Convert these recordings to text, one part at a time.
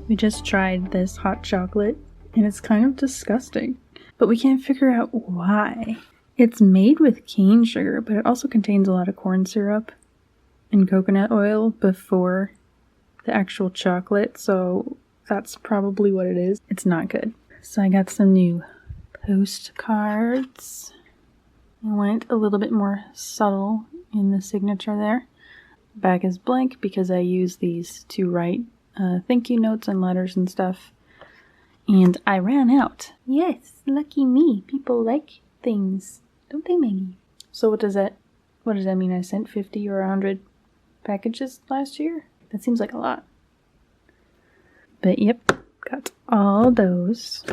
We just tried this hot chocolate and it's kind of disgusting, but we can't figure out why. It's made with cane sugar, but it also contains a lot of corn syrup and coconut oil before the actual chocolate, so that's probably what it is. It's not good. So I got some new postcards. I went a little bit more subtle in the signature there. Back is blank because I use these to write thank you notes and letters and stuff. And I ran out. Yes, lucky me. People like things, don't they, Maggie? So what does that mean? I sent 50 or 100 packages last year? That seems like a lot. But yep, got all those.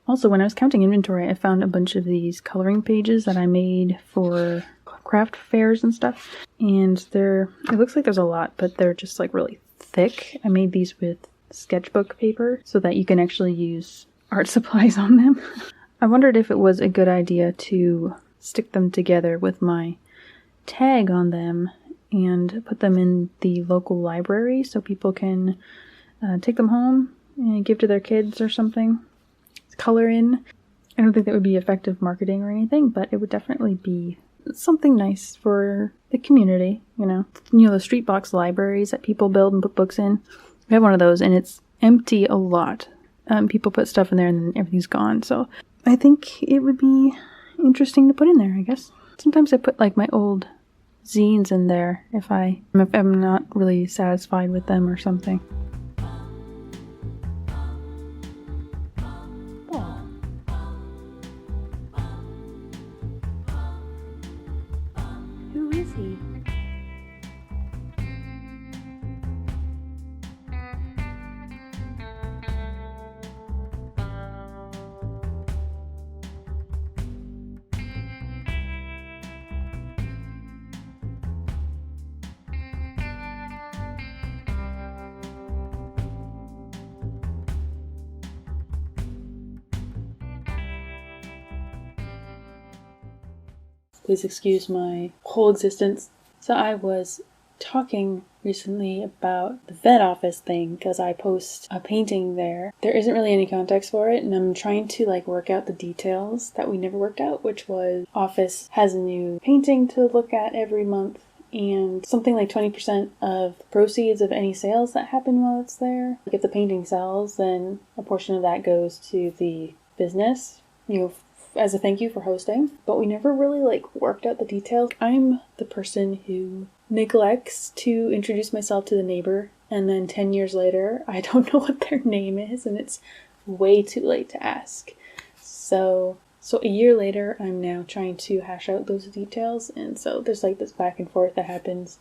Also, when I was counting inventory, I found a bunch of these coloring pages that I made for craft fairs and stuff. And it looks like there's a lot, but they're just like really thick. I made these with sketchbook paper so that you can actually use art supplies on them. I wondered if it was a good idea to stick them together with my tag on them and put them in the local library so people can take them home and give to their kids or something. Color in. I don't think that would be effective marketing or anything, but it would definitely be something nice for the community, you know. The street box libraries that people build and put books in. We have one of those and it's empty a lot. People put stuff in there and then everything's gone. So I think it would be interesting to put in there, I guess. Sometimes I put like my old zines in there if I'm not really satisfied with them or something. Who is he? Please excuse my whole existence. So I was talking recently about the vet office thing because I post a painting there. There isn't really any context for it, and I'm trying to work out the details that we never worked out, which was office has a new painting to look at every month, and something like 20% of the proceeds of any sales that happen while it's there. If the painting sells, then a portion of that goes to the business, as a thank you for hosting. But we never really worked out the details. I'm the person who neglects to introduce myself to the neighbor, and then 10 years later I don't know what their name is, and it's way too late to ask. So a year later I'm now trying to hash out those details, and so there's this back and forth that happens,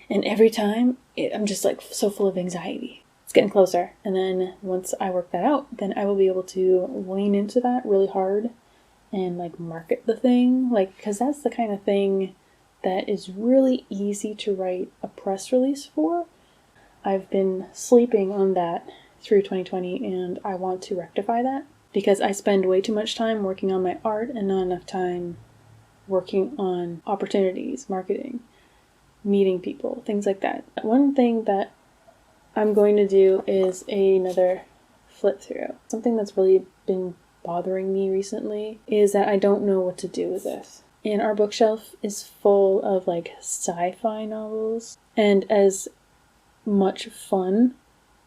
and every time I'm just so full of anxiety. It's getting closer, and then once I work that out, then I will be able to lean into that really hard and market the thing, because that's the kind of thing that is really easy to write a press release for. I've been sleeping on that through 2020, and I want to rectify that because I spend way too much time working on my art and not enough time working on opportunities, marketing, meeting people, things like that. One thing that I'm going to do is another flip through. Something that's really been bothering me recently is that I don't know what to do with this. And our bookshelf is full of sci-fi novels, and as much fun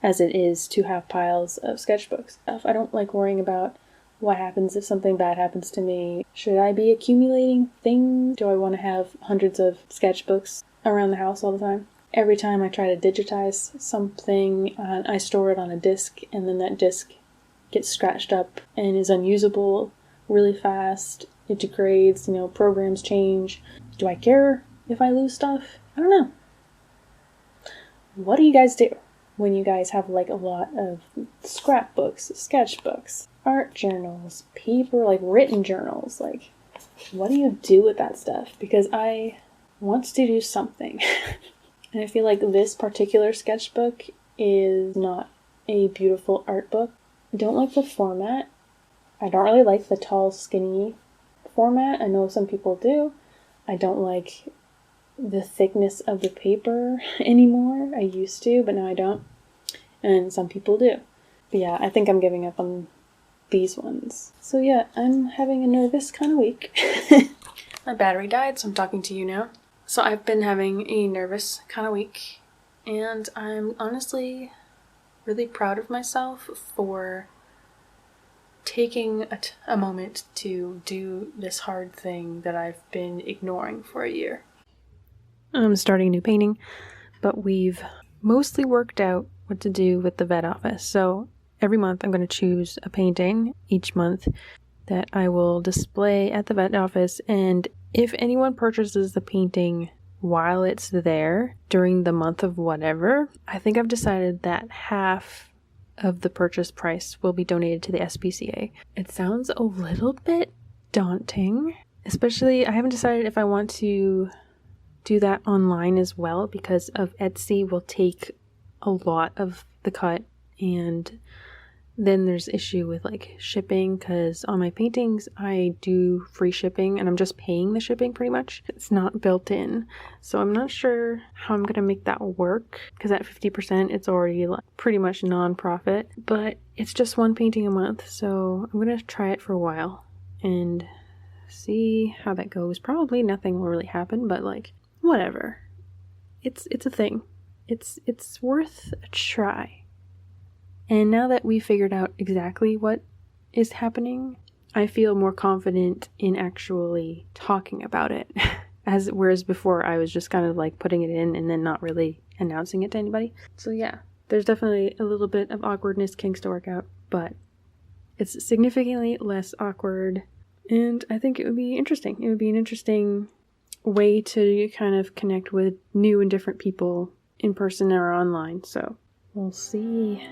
as it is to have piles of sketchbooks, I don't like worrying about what happens if something bad happens to me. Should I be accumulating things? Do I want to have hundreds of sketchbooks around the house all the time? Every time I try to digitize something, I store it on a disk, and then that disk gets scratched up and is unusable really fast. It degrades, programs change. Do I care if I lose stuff? I don't know. What do you guys do when you guys have a lot of scrapbooks, sketchbooks, art journals, paper, written journals? What do you do with that stuff? Because I want to do something. And I feel like this particular sketchbook is not a beautiful art book. I don't like the format. I don't really like the tall, skinny format. I know some people do. I don't like the thickness of the paper anymore. I used to, but now I don't. and some people do. But yeah, I think I'm giving up on these ones. So yeah, I'm having a nervous kind of week. My battery died, so I'm talking to you now. So I've been having a nervous kind of week, and I'm honestly really proud of myself for taking a moment to do this hard thing that I've been ignoring for a year. I'm starting a new painting, but we've mostly worked out what to do with the vet office. So every month I'm going to choose a painting each month that I will display at the vet office, and if anyone purchases the painting while it's there during the month of whatever, I think I've decided that half of the purchase price will be donated to the SPCA. It sounds a little bit daunting, especially I haven't decided if I want to do that online as well, because of Etsy will take a lot of the cut, and then there's issue with like shipping, because on my paintings I do free shipping and I'm just paying the shipping pretty much. It's not built in, so I'm not sure how I'm gonna make that work, because at 50% it's already like pretty much non-profit, but it's just one painting a month, so I'm gonna try it for a while and see how that goes. Probably nothing will really happen, but like whatever, it's a thing. It's worth a try. And now that we figured out exactly what is happening, I feel more confident in actually talking about it. Whereas before I was just kind of like putting it in and then not really announcing it to anybody. So yeah, there's definitely a little bit of awkwardness kinks to work out, but it's significantly less awkward, and I think it would be interesting. It would be an interesting way to kind of connect with new and different people in person or online, so we'll see.